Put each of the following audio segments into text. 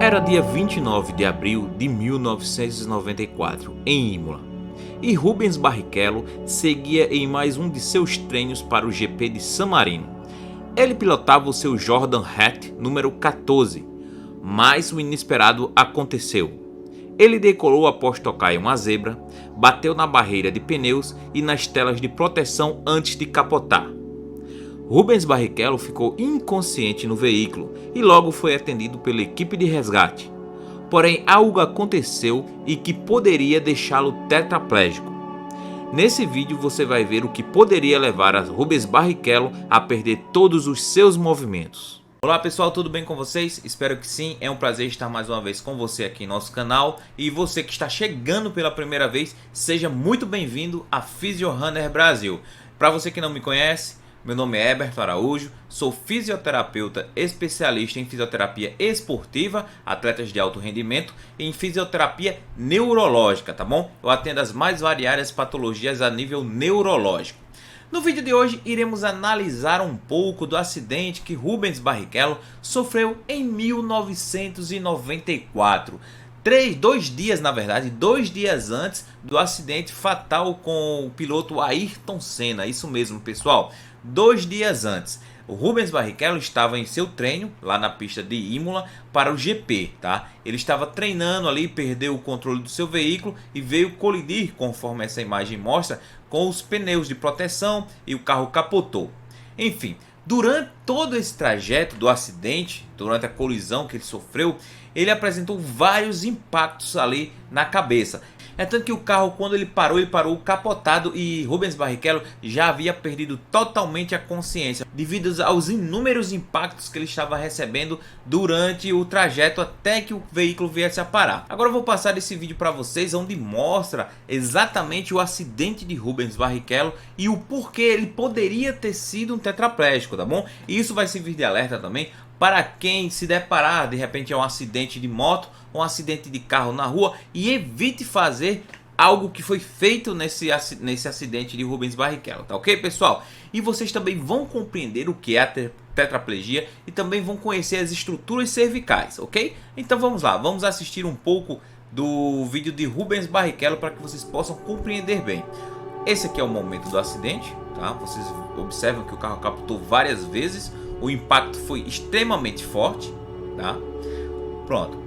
Era dia 29 de abril de 1994, em Imola, e Rubens Barrichello seguia em mais um de seus treinos para o GP de San Marino. Ele pilotava o seu Jordan Hatch número 14, mas o inesperado aconteceu. Ele decolou após tocar em uma zebra, bateu na barreira de pneus e nas telas de proteção antes de capotar. Rubens Barrichello ficou inconsciente no veículo e logo foi atendido pela equipe de resgate. Porém, algo aconteceu e que poderia deixá-lo tetraplégico. Nesse vídeo você vai ver o que poderia levar a Rubens Barrichello a perder todos os seus movimentos. Olá pessoal, tudo bem com vocês? Espero que sim, é um prazer estar mais uma vez com você aqui em nosso canal. E você que está chegando pela primeira vez, seja muito bem-vindo a Physio Runner Brasil. Para você que não me conhece, meu nome é Heberto Araújo, sou fisioterapeuta especialista em fisioterapia esportiva, atletas de alto rendimento e em fisioterapia neurológica, tá bom? Eu atendo as mais variadas patologias a nível neurológico. No vídeo de hoje iremos analisar um pouco do acidente que Rubens Barrichello sofreu em 1994. Dois dias antes do acidente fatal com o piloto Ayrton Senna, isso mesmo pessoal, 2 dias antes. O Rubens Barrichello estava em seu treino lá na pista de Imola para o GP, tá? Ele estava treinando ali, perdeu o controle do seu veículo e veio colidir, conforme essa imagem mostra, com os pneus de proteção e o carro capotou. Enfim, durante todo esse trajeto do acidente, durante a colisão que ele sofreu, ele apresentou vários impactos ali na cabeça. É tanto que o carro, quando ele parou capotado e Rubens Barrichello já havia perdido totalmente a consciência devido aos inúmeros impactos que ele estava recebendo durante o trajeto até que o veículo viesse a parar. Agora eu vou passar esse vídeo para vocês onde mostra exatamente o acidente de Rubens Barrichello e o porquê ele poderia ter sido um tetraplégico, tá bom? E isso vai servir de alerta também para quem se deparar de repente a um acidente de moto ou um acidente de carro na rua, e evite fazer algo que foi feito nesse acidente de Rubens Barrichello, tá ok pessoal? E vocês também vão compreender o que é a tetraplegia e também vão conhecer as estruturas cervicais, ok? Então vamos lá, vamos assistir um pouco do vídeo de Rubens Barrichello para que vocês possam compreender bem. Esse aqui é o momento do acidente, tá? Vocês observam que o carro capotou várias vezes. O impacto foi extremamente forte, tá? Pronto.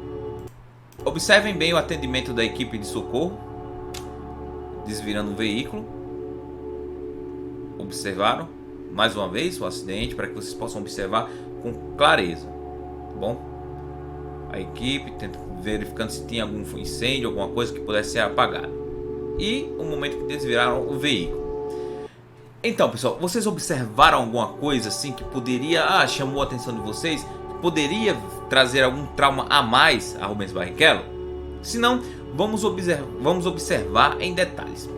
Observem bem o atendimento da equipe de socorro, desvirando o veículo. Observaram mais uma vez o acidente para que vocês possam observar com clareza, tá bom? A equipe verificando se tinha algum incêndio, alguma coisa que pudesse ser apagada. E o momento que desviraram o veículo. Então pessoal, vocês observaram alguma coisa assim que poderia, chamou a atenção de vocês, que poderia trazer algum trauma a mais a Rubens Barrichello? Se não, vamos observar em detalhes.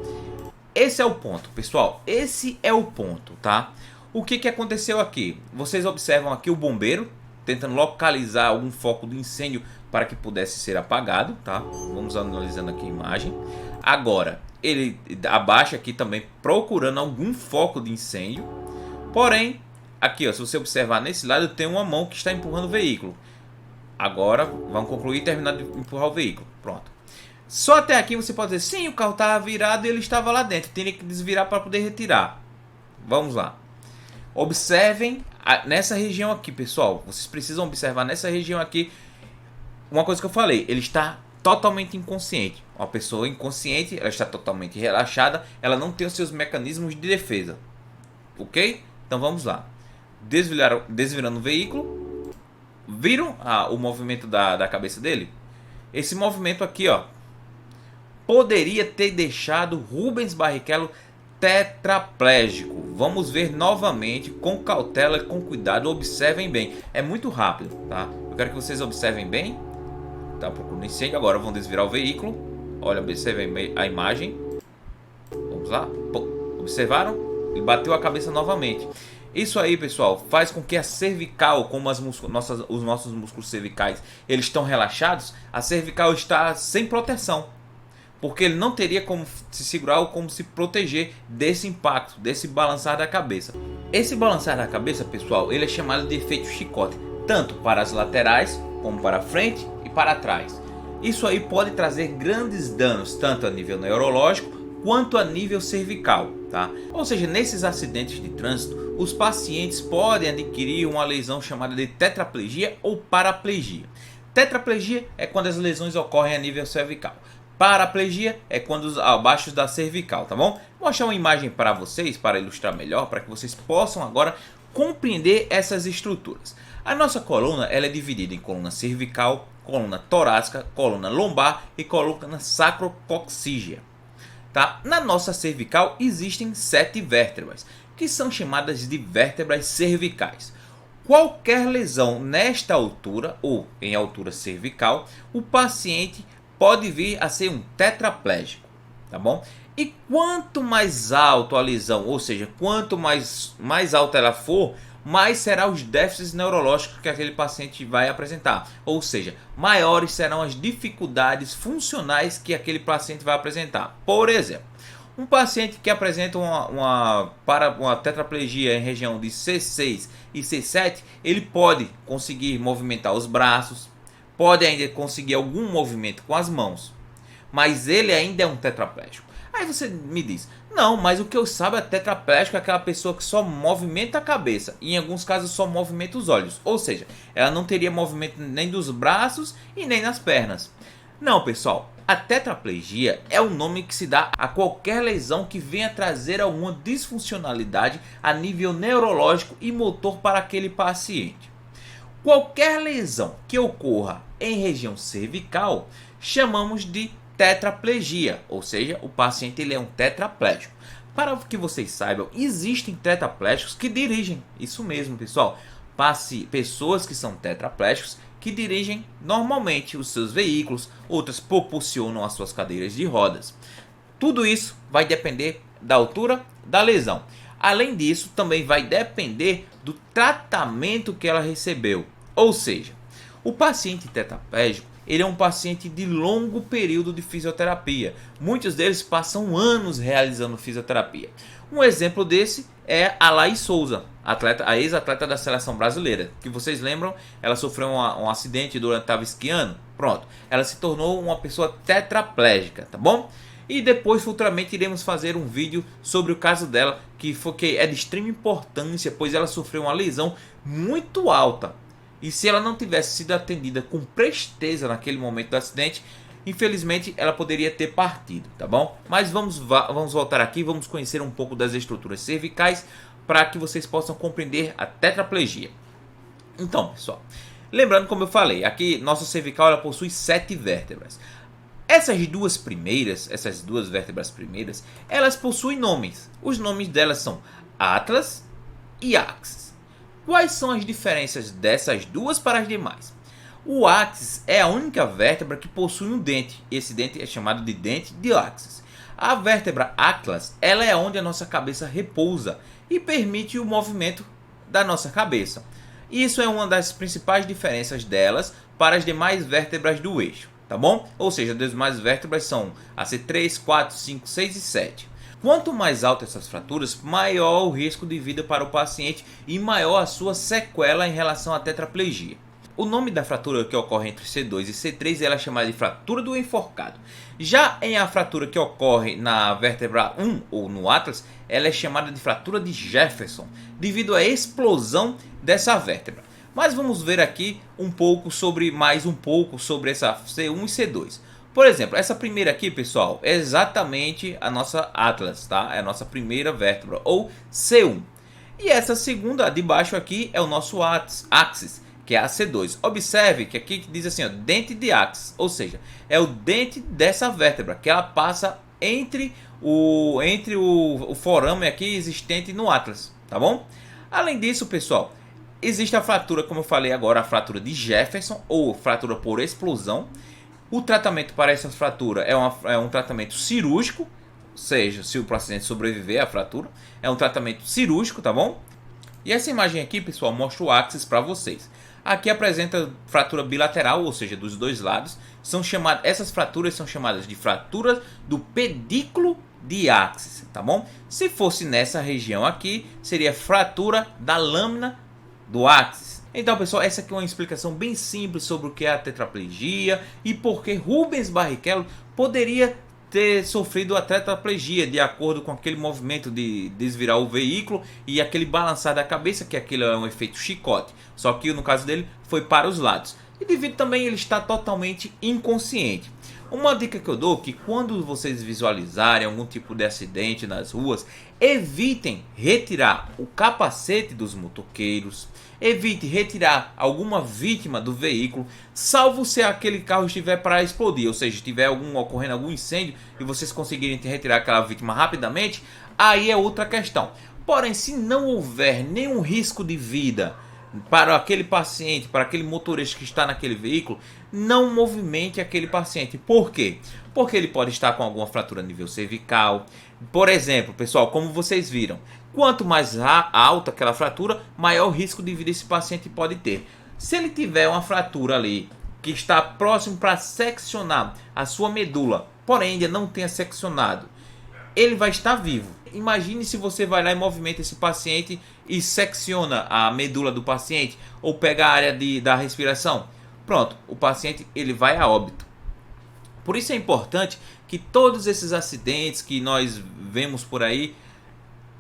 Esse é o ponto pessoal, esse é o ponto, tá? O que aconteceu aqui? Vocês observam aqui o bombeiro tentando localizar algum foco de incêndio para que pudesse ser apagado, tá? Vamos analisando aqui a imagem. Agora, ele abaixa aqui também procurando algum foco de incêndio. Porém, aqui ó, se você observar nesse lado tem uma mão que está empurrando o veículo. Agora, vamos concluir e terminar de empurrar o veículo. Pronto. Só até aqui você pode dizer, sim, o carro estava virado e ele estava lá dentro. Teria que desvirar para poder retirar. Vamos lá. Observem nessa região aqui, pessoal. Vocês precisam observar nessa região aqui. Uma coisa que eu falei, ele está totalmente inconsciente. Uma pessoa inconsciente, ela está totalmente relaxada, ela não tem os seus mecanismos de defesa. Ok? Então vamos lá. Desvirando o veículo. Viram o movimento da cabeça dele? Esse movimento aqui, ó, poderia ter deixado Rubens Barrichello tetraplégico. Vamos ver novamente com cautela e com cuidado. Observem bem. É muito rápido, tá? Eu quero que vocês observem bem. Tá procurando incêndio. Agora vão desvirar o veículo. Olha, observem a imagem. Vamos lá. Observaram? Ele bateu a cabeça novamente. Isso aí, pessoal, faz com que a cervical, como os nossos músculos cervicais, eles estão relaxados, a cervical está sem proteção. Porque ele não teria como se segurar ou como se proteger desse impacto, desse balançar da cabeça. Esse balançar da cabeça, pessoal, ele é chamado de efeito chicote, tanto para as laterais como para a frente e para trás. Isso aí pode trazer grandes danos, tanto a nível neurológico quanto a nível cervical, tá? Ou seja, nesses acidentes de trânsito, os pacientes podem adquirir uma lesão chamada de tetraplegia ou paraplegia. Tetraplegia é quando as lesões ocorrem a nível cervical. Paraplegia é quando abaixo da cervical, tá bom? Vou achar uma imagem para vocês, para ilustrar melhor, para que vocês possam agora compreender essas estruturas. A nossa coluna ela é dividida em coluna cervical, coluna torácica, coluna lombar e coluna sacrococcígea. Tá? Na nossa cervical existem 7 vértebras, que são chamadas de vértebras cervicais. Qualquer lesão nesta altura ou em altura cervical, o paciente pode vir a ser um tetraplégico, tá bom? E quanto mais alto a lesão, ou seja, quanto mais alta ela for, mais serão os déficits neurológicos que aquele paciente vai apresentar. Ou seja, maiores serão as dificuldades funcionais que aquele paciente vai apresentar. Por exemplo, um paciente que apresenta uma tetraplegia em região de C6 e C7, ele pode conseguir movimentar os braços, pode ainda conseguir algum movimento com as mãos, mas ele ainda é um tetraplégico. Aí você me diz, não, mas o que eu saiba é tetraplégico é aquela pessoa que só movimenta a cabeça e em alguns casos só movimenta os olhos. Ou seja, ela não teria movimento nem dos braços e nem nas pernas. Não, pessoal, a tetraplegia é o nome que se dá a qualquer lesão que venha trazer alguma disfuncionalidade a nível neurológico e motor para aquele paciente. Qualquer lesão que ocorra em região cervical chamamos de tetraplegia, ou seja, o paciente ele é um tetraplégico. Para que vocês saibam, existem tetraplégicos que dirigem, isso mesmo pessoal, pessoas que são tetraplégicos que dirigem normalmente os seus veículos, outras propulsionam as suas cadeiras de rodas. Tudo isso vai depender da altura da lesão. Além disso, também vai depender do tratamento que ela recebeu. Ou seja, o paciente tetraplégico ele é um paciente de longo período de fisioterapia. Muitos deles passam anos realizando fisioterapia. Um exemplo desse é a Laís Souza, a ex-atleta da seleção brasileira. Que vocês lembram, ela sofreu um acidente durante estava esquiando. Pronto, ela se tornou uma pessoa tetraplégica, tá bom? E depois futuramente iremos fazer um vídeo sobre o caso dela, que é de extrema importância, pois ela sofreu uma lesão muito alta. E se ela não tivesse sido atendida com presteza naquele momento do acidente, infelizmente ela poderia ter partido, tá bom? Mas vamos voltar aqui e vamos conhecer um pouco das estruturas cervicais para que vocês possam compreender a tetraplegia. Então, pessoal, lembrando como eu falei, aqui nossa cervical ela possui 7 vértebras. Essas duas vértebras primeiras, elas possuem nomes. Os nomes delas são atlas e axis. Quais são as diferenças dessas duas para as demais? O axis é a única vértebra que possui um dente. Esse dente é chamado de dente de axis. A vértebra atlas, ela é onde a nossa cabeça repousa e permite o movimento da nossa cabeça. Isso é uma das principais diferenças delas para as demais vértebras do eixo, tá bom? Ou seja, as demais vértebras são a C3, 4, 5, 6 e 7. Quanto mais altas essas fraturas, maior o risco de vida para o paciente e maior a sua sequela em relação à tetraplegia. O nome da fratura que ocorre entre C2 e C3 ela é chamada de fratura do enforcado. Já em a fratura que ocorre na vértebra 1 ou no atlas, ela é chamada de fratura de Jefferson, devido à explosão dessa vértebra. Mas vamos ver aqui mais um pouco sobre essa C1 e C2. Por exemplo, essa primeira aqui, pessoal, é exatamente a nossa atlas, tá? É a nossa primeira vértebra, ou C1. E essa segunda de baixo aqui é o nosso axis, que é a C2. Observe que aqui diz assim, ó, dente de axis, ou seja, é o dente dessa vértebra, que ela passa entre o forame aqui existente no atlas, tá bom? Além disso, pessoal, existe a fratura, como eu falei agora, a fratura de Jefferson, ou fratura por explosão. O tratamento para essa fratura é um tratamento cirúrgico, ou seja, se o paciente sobreviver à fratura, é um tratamento cirúrgico, tá bom? E essa imagem aqui, pessoal, mostra o axis para vocês. Aqui apresenta fratura bilateral, ou seja, dos dois lados. Essas fraturas são chamadas de fraturas do pedículo de axis, tá bom? Se fosse nessa região aqui, seria fratura da lâmina do axis. Então, pessoal, essa aqui é uma explicação bem simples sobre o que é a tetraplegia e por que Rubens Barrichello poderia ter sofrido a tetraplegia de acordo com aquele movimento de desvirar o veículo e aquele balançar da cabeça, que aquilo é um efeito chicote, só que no caso dele foi para os lados. E devido também ele está totalmente inconsciente. Uma dica que eu dou é que quando vocês visualizarem algum tipo de acidente nas ruas, evitem retirar o capacete dos motoqueiros, evite retirar alguma vítima do veículo, salvo se aquele carro estiver para explodir, ou seja, estiver ocorrendo algum incêndio e vocês conseguirem retirar aquela vítima rapidamente, aí é outra questão. Porém, se não houver nenhum risco de vida para aquele paciente, para aquele motorista que está naquele veículo, não movimente aquele paciente. Por quê? Porque ele pode estar com alguma fratura a nível cervical. Por exemplo, pessoal, como vocês viram, quanto mais alta aquela fratura, maior risco de vida esse paciente pode ter. Se ele tiver uma fratura ali que está próximo para seccionar a sua medula, porém ainda não tenha seccionado, ele vai estar vivo. Imagine se você vai lá e movimenta esse paciente e secciona a medula do paciente ou pega a área da respiração. Pronto, o paciente ele vai a óbito. Por isso é importante que todos esses acidentes que nós vemos por aí,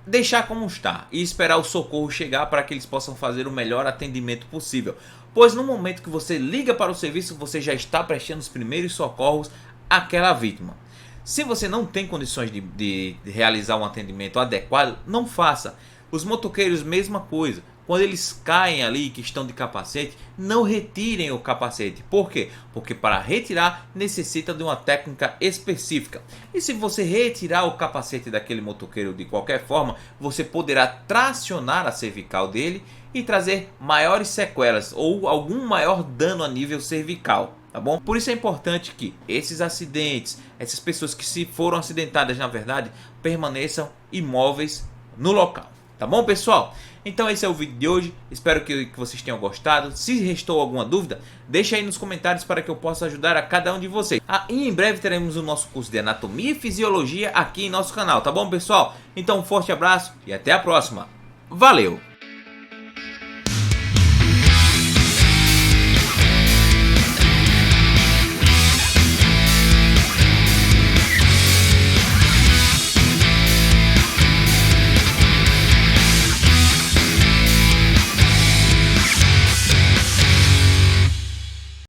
deixar como está e esperar o socorro chegar para que eles possam fazer o melhor atendimento possível. Pois no momento que você liga para o serviço, você já está prestando os primeiros socorros àquela vítima. Se você não tem condições de realizar um atendimento adequado, não faça. Os motoqueiros, mesma coisa. Quando eles caem ali que estão de capacete, não retirem o capacete. Por quê? Porque para retirar necessita de uma técnica específica. E se você retirar o capacete daquele motoqueiro de qualquer forma, você poderá tracionar a cervical dele e trazer maiores sequelas ou algum maior dano a nível cervical. Tá bom? Por isso é importante que esses acidentes, essas pessoas que se foram acidentadas na verdade, permaneçam imóveis no local. Tá bom, pessoal? Então esse é o vídeo de hoje, espero que vocês tenham gostado. Se restou alguma dúvida, deixa aí nos comentários para que eu possa ajudar a cada um de vocês. E em breve teremos o nosso curso de Anatomia e Fisiologia aqui em nosso canal, tá bom, pessoal? Então um forte abraço e até a próxima. Valeu!